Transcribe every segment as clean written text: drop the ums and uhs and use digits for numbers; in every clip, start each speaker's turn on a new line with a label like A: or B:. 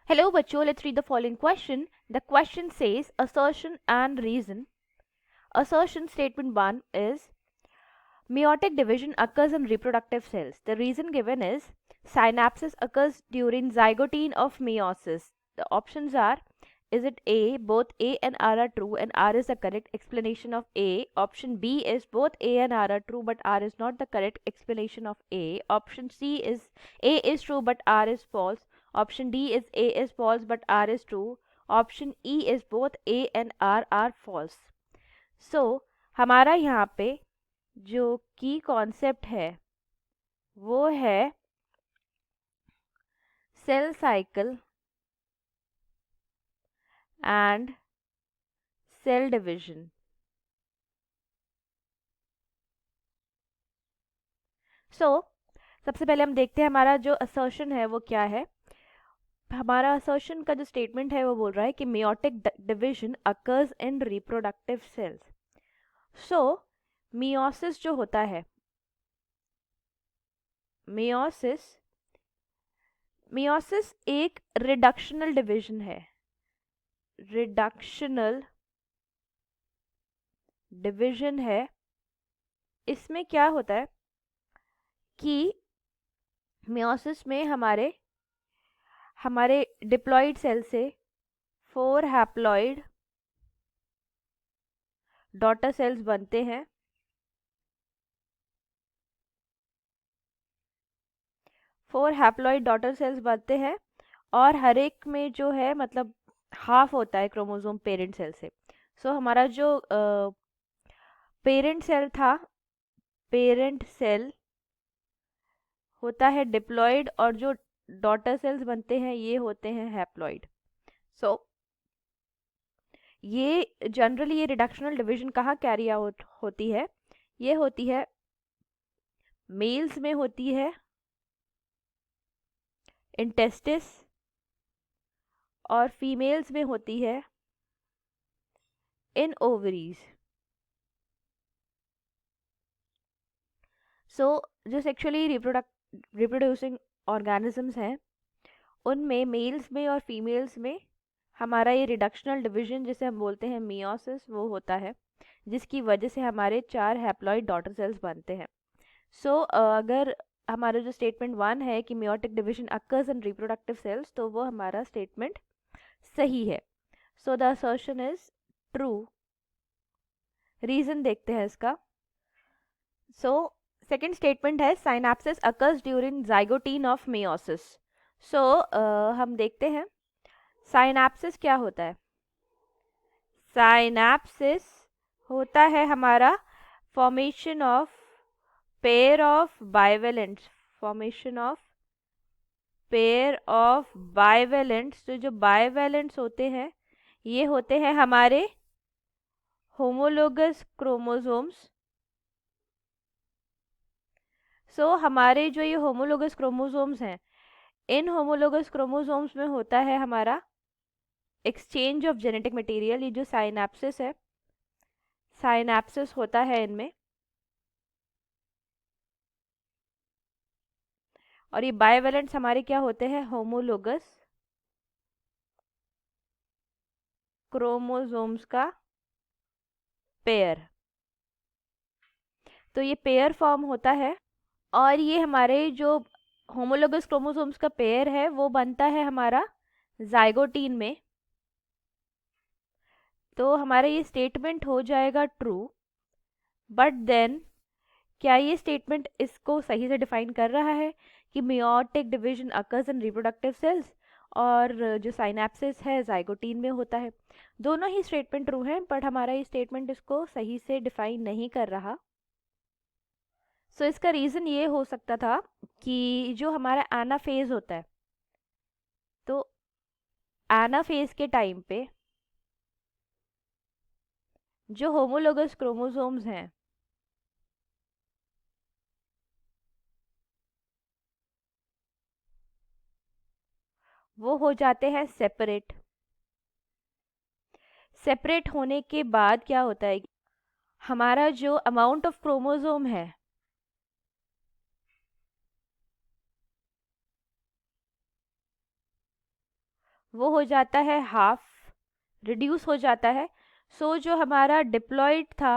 A: Hello, bachcho. Let's read the following question. The question says assertion and reason. Assertion statement 1 is meiotic division occurs in reproductive cells. The reason given is synapses occurs during zygotine of meiosis. The options are: is it A, both A and R are true and R is the correct explanation of A? Option B is both A and R are true but R is not the correct explanation of A. Option C is A is true but R is false. Option D is A is false but R is true. Option E is both A and R are false. So हमारा यहाँ पे जो की concept है वो है cell cycle and cell division. सबसे पहले हम देखते हैं हमारा जो असर्शन है वो क्या है. हमारा असर्शन का जो स्टेटमेंट है वो बोल रहा है कि meiotic division occurs in reproductive sales. So meiosis जो होता है, मियोसिस एक रिडक्शनल डिवीजन है. रिडक्शनल डिवीजन है. इसमें क्या होता है कि मियोसिस में हमारे डिप्लॉइड सेल से 4 हैप्लॉइड डॉटर सेल्स बनते हैं. 4 हैप्लॉइड डॉटर सेल्स बनते हैं और हर एक में जो है मतलब हाफ होता है क्रोमोसोम पेरेंट सेल से. हमारा जो पेरेंट सेल था, पेरेंट सेल होता है डिप्लॉइड और जो डॉटर सेल्स बनते हैं ये होते हैं हैप्लॉइड. ये जनरली ये रिडक्शनल डिवीजन कहाँ कैरी आउट होती है? ये होती है मेल्स में, होती है इंटेस्टिस, और फीमेल्स में होती है इन ओवरीज. जो सेक्सुअली रिप्रोड्यूसिंग ऑर्गेनिजम्स हैं उनमें मेल्स में और फीमेल्स में हमारा ये रिडक्शनल डिवीजन जिसे हम बोलते हैं मियोसिस वो होता है, जिसकी वजह से हमारे 4 हैप्लॉइड डॉटर सेल्स बनते हैं. अगर हमारा जो स्टेटमेंट 1 है कि meiotic division occurs in reproductive cells, तो वो हमारा स्टेटमेंट सही है. The assertion is true. Reason देखते हैं इसका. सेकेंड स्टेटमेंट है synapsis occurs during zygotene of meiosis. हम देखते हैं साइनेप्सिस क्या होता है. साइनेप्सिस होता है हमारा formation of pair of bivalents. Formation of pair of bivalents. तो जो बाइवेलेंट्स होते हैं ये होते हैं हमारे होमोलोगस क्रोमोसोम्स. हमारे जो ये होमोलोगस क्रोमोसोम्स हैं, इन होमोलोगस क्रोमोसोम्स में होता है हमारा एक्सचेंज ऑफ जेनेटिक मटेरियल. ये जो साइनेप्सिस है, साइनेप्सिस होता है इनमें. और ये बाइवेलेंट्स हमारे क्या होते हैं? होमोलोगस क्रोमोसोम्स का पेयर. तो ये पेयर फॉर्म होता है और ये हमारे जो होमोलोगस क्रोमोसोम्स का पेयर है वो बनता है हमारा जाइगोटीन में. तो हमारा ये स्टेटमेंट हो जाएगा ट्रू. बट देन क्या ये स्टेटमेंट इसको सही से डिफाइन कर रहा है कि meiotic division occurs in reproductive sales और जो साइनेप्सिस है जाइगोटीन में होता है? दोनों ही स्टेटमेंट ट्रू हैं, बट हमारा ये स्टेटमेंट इसको सही से डिफाइन नहीं कर रहा. इसका रीज़न ये हो सकता था कि जो हमारा एनाफेज होता है, तो एनाफेज के टाइम पे जो होमोलोगस क्रोमोसोम्स हैं वो हो जाते हैं सेपरेट. सेपरेट होने के बाद क्या होता है, हमारा जो अमाउंट ऑफ क्रोमोसोम है वो हो जाता है हाफ, रिड्यूस हो जाता है। सो जो हमारा डिप्लॉयड था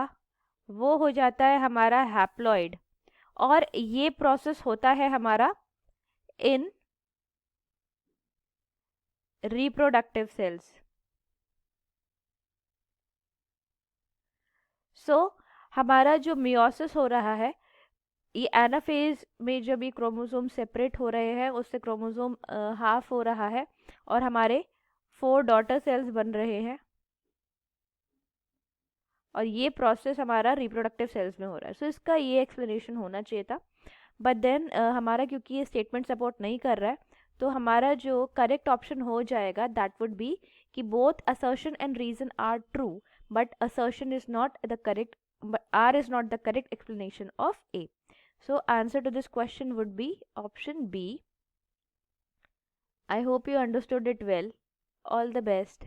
A: वो हो जाता है हमारा हैप्लॉयड। और ये प्रोसेस होता है हमारा इन रिप्रोडक्टिव सेल्स। सो हमारा जो मियोसिस हो रहा है, ये एनाफेज में जब ये क्रोमोसोम सेपरेट हो रहे हैं उससे क्रोमोसोम हाफ हो रहा है और हमारे 4 डॉटर सेल्स बन रहे हैं, और ये प्रोसेस हमारा रिप्रोडक्टिव सेल्स में हो रहा है। सो इसका ये एक्सप्लेनेशन होना चाहिए था। बट देन हमारा क्योंकि ये स्टेटमेंट सपोर्ट नहीं कर रहा है, तो हमारा जो करेक्ट ऑप्शन हो जाएगा दैट वुड बी कि both assertion and reason are true but assertion is not the correct, R is not the correct explanation of A. So answer to this question would be option B. I hope you understood it well. All the best.